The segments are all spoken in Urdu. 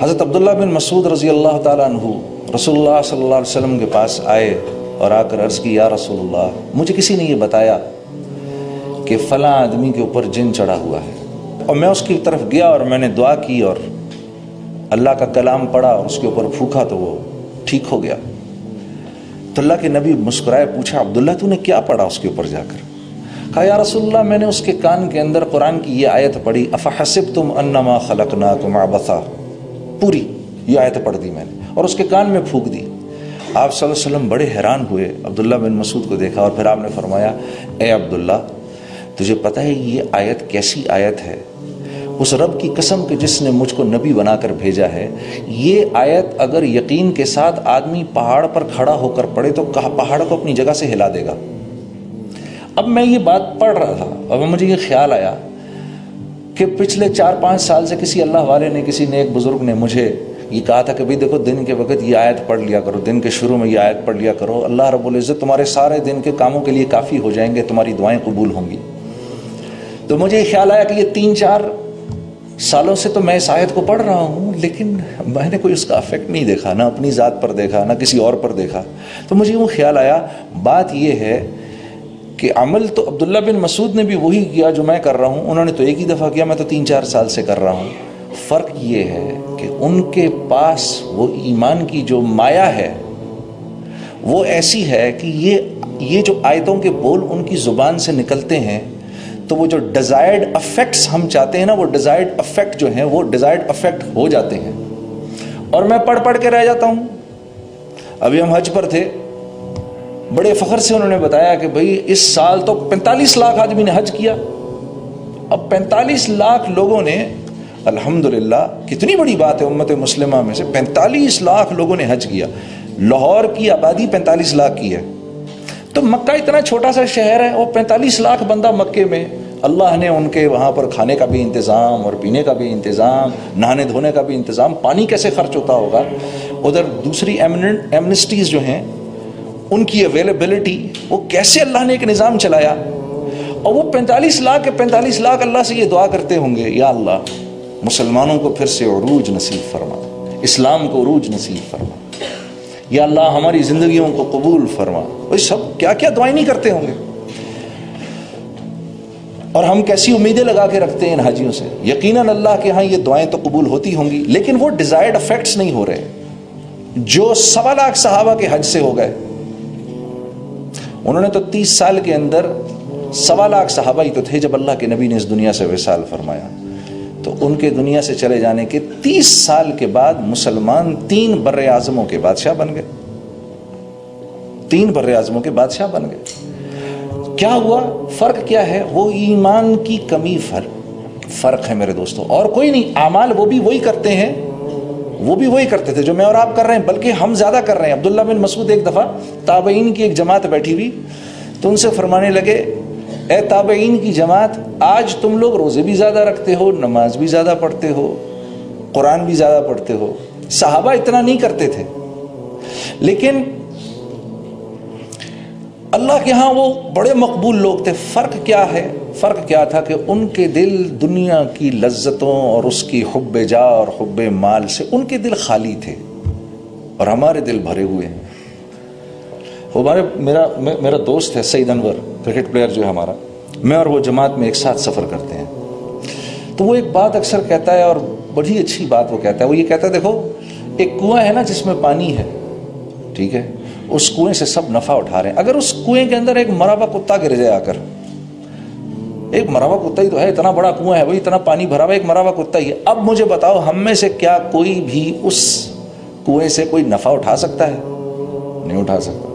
حضرت عبداللہ بن مسعود رضی اللہ تعالیٰ عنہ رسول اللہ صلی اللہ علیہ وسلم کے پاس آئے اور آ کر عرض کی یا رسول اللہ مجھے کسی نے یہ بتایا کہ فلاں آدمی کے اوپر جن چڑھا ہوا ہے، اور میں اس کی طرف گیا اور میں نے دعا کی اور اللہ کا کلام پڑھا اور اس کے اوپر پھونکا تو وہ ٹھیک ہو گیا۔ تو اللہ کے نبی مسکرائے، پوچھا عبداللہ تو نے کیا پڑھا اس کے اوپر جا کر؟ کہا یا رسول اللہ میں نے اس کے کان کے اندر قرآن کی یہ آیت پڑھی افحسبتم انما خلقناکم عبثا، پوری یہ آیت پڑھ دی میں نے اور اس کے کان میں پھونک دی۔ آپ صلی اللہ علیہ وسلم بڑے حیران ہوئے، عبداللہ بن مسعود کو دیکھا اور پھر آپ نے فرمایا اے عبداللہ تجھے پتہ ہے یہ آیت کیسی آیت ہے؟ اس رب کی قسم کہ جس نے مجھ کو نبی بنا کر بھیجا ہے، یہ آیت اگر یقین کے ساتھ آدمی پہاڑ پر کھڑا ہو کر پڑھے تو پہاڑ کو اپنی جگہ سے ہلا دے گا۔ اب میں یہ بات پڑھ رہا تھا اور مجھے یہ خیال آیا کہ پچھلے 4-5 سال سے کسی اللہ والے نے، کسی نیک بزرگ نے مجھے یہ کہا تھا کہ بھئی دیکھو دن کے وقت یہ آیت پڑھ لیا کرو، دن کے شروع میں یہ آیت پڑھ لیا کرو، اللہ رب العزت تمہارے سارے دن کے کاموں کے لیے کافی ہو جائیں گے، تمہاری دعائیں قبول ہوں گی۔ تو مجھے یہ خیال آیا کہ یہ 3-4 سالوں سے تو میں اس آیت کو پڑھ رہا ہوں لیکن میں نے کوئی اس کا افیکٹ نہیں دیکھا، نہ اپنی ذات پر دیکھا نہ کسی اور پر دیکھا۔ تو مجھے وہ خیال آیا بات یہ ہے کہ عمل تو عبداللہ بن مسعود نے بھی وہی کیا جو میں کر رہا ہوں، انہوں نے تو ایک ہی دفعہ کیا، میں تو 3-4 سال سے کر رہا ہوں۔ فرق یہ ہے کہ ان کے پاس وہ ایمان کی جو مایا ہے وہ ایسی ہے کہ یہ جو آیتوں کے بول ان کی زبان سے نکلتے ہیں تو وہ جو ڈیزائرڈ افیکٹس ہم چاہتے ہیں نا، وہ ڈیزائرڈ افیکٹ جو ہیں وہ ڈیزائرڈ افیکٹ ہو جاتے ہیں، اور میں پڑھ کے رہ جاتا ہوں۔ ابھی ہم حج پر تھے، بڑے فخر سے انہوں نے بتایا کہ بھئی اس سال تو 45 لاکھ آدمی نے حج کیا۔ اب 45 لاکھ لوگوں نے، الحمدللہ کتنی بڑی بات ہے، امت مسلمہ میں سے 45 لاکھ لوگوں نے حج کیا۔ لاہور کی آبادی 45 لاکھ کی ہے، تو مکہ اتنا چھوٹا سا شہر ہے اور 45 لاکھ بندہ مکے میں، اللہ نے ان کے وہاں پر کھانے کا بھی انتظام اور پینے کا بھی انتظام، نہانے دھونے کا بھی انتظام، پانی کیسے خرچ ہوتا ہوگا۔ ادھر دوسری ایمنسٹیز جو ہیں ان کی اویلیبلٹی، وہ کیسے اللہ نے ایک نظام چلایا، اور وہ 45 لاکھ کے 45 لاکھ اللہ سے یہ دعا کرتے ہوں گے یا اللہ مسلمانوں کو پھر سے عروج نصیب فرما، اسلام کو عروج نصیب فرما، یا اللہ ہماری زندگیوں کو قبول فرما۔ وہ سب کیا کیا دعائیں نہیں کرتے ہوں گے، اور ہم کیسی امیدیں لگا کے رکھتے ہیں ان حاجیوں سے۔ یقیناً اللہ کے ہاں یہ دعائیں تو قبول ہوتی ہوں گی، لیکن وہ ڈیزائرڈ افیکٹس نہیں ہو رہے جو 1.25 لاکھ صحابہ کے حج سے ہو گئے۔ انہوں نے تو 30 سال کے اندر 1.25 لاکھ صحابہ ہی تو تھے جب اللہ کے نبی نے اس دنیا سے وصال فرمایا، تو ان کے دنیا سے چلے جانے کے 30 سال کے بعد مسلمان 3 بر اعظموں کے بادشاہ بن گئے، 3 بر اعظموں کے بادشاہ بن گئے۔ کیا ہوا؟ فرق کیا ہے؟ وہ ایمان کی کمی فرق ہے میرے دوستوں، اور کوئی نہیں۔ اعمال وہ بھی وہی کرتے ہیں، وہ بھی وہی کرتے تھے جو میں اور آپ کر رہے ہیں، بلکہ ہم زیادہ کر رہے ہیں۔ عبداللہ بن مسعود ایک دفعہ تابعین کی ایک جماعت بیٹھی ہوئی تو ان سے فرمانے لگے اے تابعین کی جماعت، آج تم لوگ روزے بھی زیادہ رکھتے ہو، نماز بھی زیادہ پڑھتے ہو، قرآن بھی زیادہ پڑھتے ہو۔ صحابہ اتنا نہیں کرتے تھے، لیکن اللہ کے ہاں وہ بڑے مقبول لوگ تھے۔ فرق کیا ہے؟ فرق کیا تھا کہ ان کے دل دنیا کی لذتوں اور اس کی حب جا اور حب مال سے ان کے دل خالی تھے، اور ہمارے دل بھرے ہوئے ہیں۔ میرا دوست ہے سعید انور، کرکٹ پلیئر جو ہے ہمارا، میں اور وہ جماعت میں ایک ساتھ سفر کرتے ہیں، تو وہ ایک بات اکثر کہتا ہے اور بڑی اچھی بات وہ کہتا ہے۔ وہ یہ کہتا ہے دیکھو ایک کنواں ہے نا جس میں پانی ہے، ٹھیک ہے، اس کنویں سے سب نفع اٹھا رہے ہیں، اگر اس کنویں کے اندر ایک مرا ہوا کتا گر جائے آ کر، ایک مرا ہوا کتا ہی تو ہے، اتنا بڑا کنواں ہے، وہی اتنا پانی بھرا ہوا، ایک مرا ہوا کتا ہی ہے، اب مجھے بتاؤ ہم میں سے کیا کوئی بھی اس کنویں سے کوئی نفع اٹھا سکتا ہے؟ نہیں اٹھا سکتا۔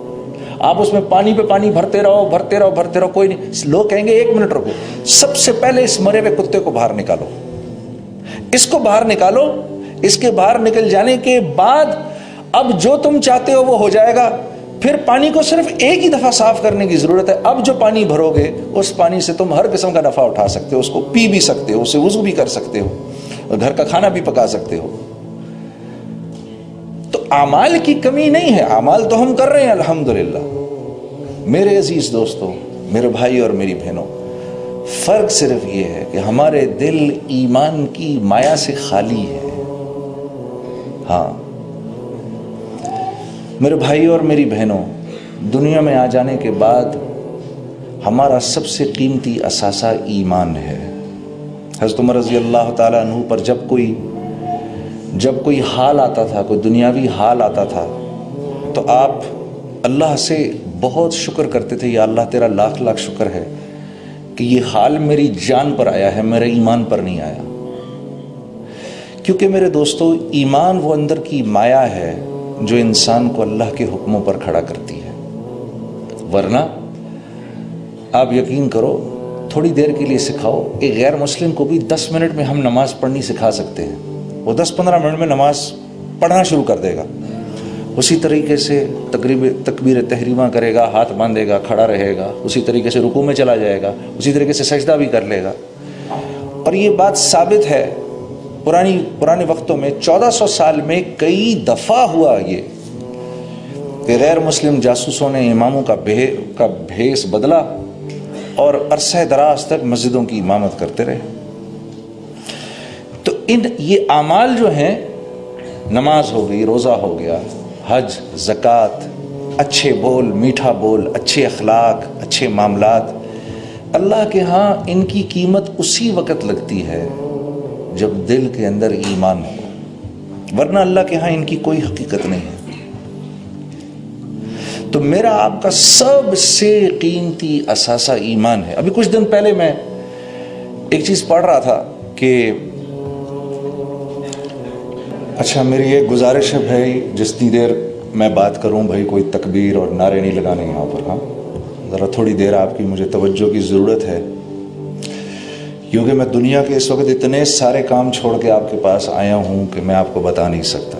آپ اس میں پانی پہ پانی بھرتے رہو، کوئی نہیں۔ لوگ کہیں گے 1 منٹ رکو، سب سے پہلے اس مرے ہوئے کتے کو باہر نکالو، اس کو باہر نکالو، اس کے باہر نکل جانے کے بعد اب جو تم چاہتے ہو وہ ہو جائے گا۔ پھر پانی کو صرف ایک ہی دفعہ صاف کرنے کی ضرورت ہے۔ اب جو پانی بھرو گے اس پانی سے تم ہر قسم کا نفع اٹھا سکتے ہو، اس کو پی بھی سکتے ہو، اسے وضو بھی کر سکتے ہو، اور گھر کا کھانا بھی پکا سکتے ہو۔ تو اعمال کی کمی نہیں ہے، اعمال تو ہم کر رہے ہیں الحمدللہ۔ میرے عزیز دوستوں، میرے بھائی اور میری بہنوں، فرق صرف یہ ہے کہ ہمارے دل ایمان کی مایا سے خالی ہے، ہاں میرے بھائی اور میری بہنوں، دنیا میں آ جانے کے بعد ہمارا سب سے قیمتی اثاثہ ایمان ہے۔ حضرت عمر رضی اللہ تعالیٰ عنہ پر جب کوئی حال آتا تھا، کوئی دنیاوی حال آتا تھا، تو آپ اللہ سے بہت شکر کرتے تھے، یا اللہ تیرا لاکھ لاکھ شکر ہے کہ یہ حال میری جان پر آیا ہے، میرے ایمان پر نہیں آیا۔ کیونکہ میرے دوستو، ایمان وہ اندر کی مایا ہے جو انسان کو اللہ کے حکموں پر کھڑا کرتی ہے، ورنہ آپ یقین کرو، تھوڑی دیر کے لیے سکھاؤ، ایک غیر مسلم کو بھی 10 منٹ میں ہم نماز پڑھنی سکھا سکتے ہیں، وہ 10-15 منٹ میں نماز پڑھنا شروع کر دے گا۔ اسی طریقے سے تکبیر تحریمہ کرے گا، ہاتھ باندھے گا، کھڑا رہے گا، اسی طریقے سے رکوع میں چلا جائے گا، اسی طریقے سے سجدہ بھی کر لے گا۔ اور یہ بات ثابت ہے، پرانے وقتوں میں 1400 سال میں کئی دفعہ ہوا یہ کہ غیر مسلم جاسوسوں نے اماموں کا بھیس بدلا اور عرصہ دراز تک مسجدوں کی امامت کرتے رہے۔ تو یہ اعمال جو ہیں، نماز ہو گئی، روزہ ہو گیا، حج، زکوٰۃ، اچھے بول، میٹھا بول، اچھے اخلاق، اچھے معاملات، اللہ کے ہاں ان کی قیمت اسی وقت لگتی ہے جب دل کے اندر ایمان ہو، ورنہ اللہ کے ہاں ان کی کوئی حقیقت نہیں ہے۔ تو میرا آپ کا سب سے قیمتی اثاثہ ایمان ہے۔ ابھی کچھ دن پہلے میں ایک چیز پڑھ رہا تھا کہ اچھا، میری ایک گزارش ہے بھائی، جتنی دیر میں بات کروں بھائی، کوئی تکبیر اور نعرے نہیں لگانے یہاں پر، ہاں ذرا تھوڑی دیر آپ کی مجھے توجہ کی ضرورت ہے، کیونکہ میں دنیا کے اس وقت اتنے سارے کام چھوڑ کے آپ کے پاس آیا ہوں کہ میں آپ کو بتا نہیں سکتا،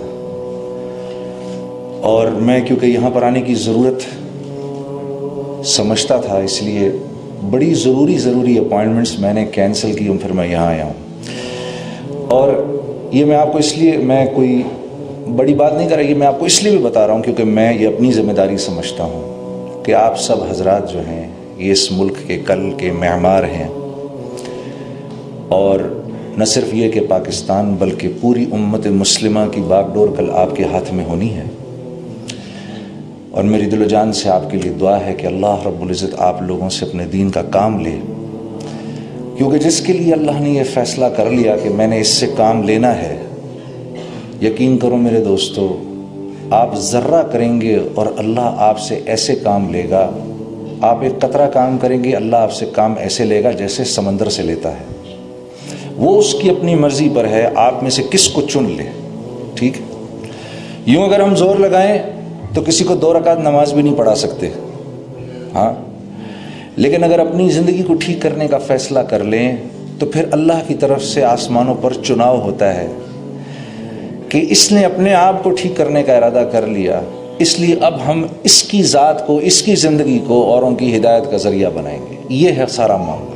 اور میں کیونکہ یہاں پر آنے کی ضرورت سمجھتا تھا، اس لیے بڑی ضروری اپوائنٹمنٹس میں نے کینسل کی ہوں، پھر میں یہاں آیا ہوں۔ اور یہ میں آپ کو اس لیے، میں کوئی بڑی بات نہیں کر رہا، یہ میں آپ کو اس لیے بھی بتا رہا ہوں کیونکہ میں یہ اپنی ذمہ داری سمجھتا ہوں کہ آپ سب حضرات جو ہیں یہ اس ملک کے کل کے معمار ہیں، اور نہ صرف یہ کہ پاکستان بلکہ پوری امت مسلمہ کی باغ ڈور کل آپ کے ہاتھ میں ہونی ہے۔ اور میری دل و جان سے آپ کے لیے دعا ہے کہ اللہ رب العزت آپ لوگوں سے اپنے دین کا کام لے، کیونکہ جس کے لیے اللہ نے یہ فیصلہ کر لیا کہ میں نے اس سے کام لینا ہے، یقین کرو میرے دوستو، آپ ذرہ کریں گے اور اللہ آپ سے ایسے کام لے گا، آپ ایک قطرہ کام کریں گے، اللہ آپ سے کام ایسے لے گا جیسے سمندر سے لیتا ہے۔ وہ اس کی اپنی مرضی پر ہے، آپ میں سے کس کو چن لے، ٹھیک ہے؟ یوں اگر ہم زور لگائیں تو کسی کو 2 رکعت نماز بھی نہیں پڑھا سکتے، ہاں، لیکن اگر اپنی زندگی کو ٹھیک کرنے کا فیصلہ کر لیں تو پھر اللہ کی طرف سے آسمانوں پر چناؤ ہوتا ہے کہ اس نے اپنے آپ کو ٹھیک کرنے کا ارادہ کر لیا، اس لیے اب ہم اس کی ذات کو، اس کی زندگی کو اوروں کی ہدایت کا ذریعہ بنائیں گے۔ یہ ہے سارا معاملہ۔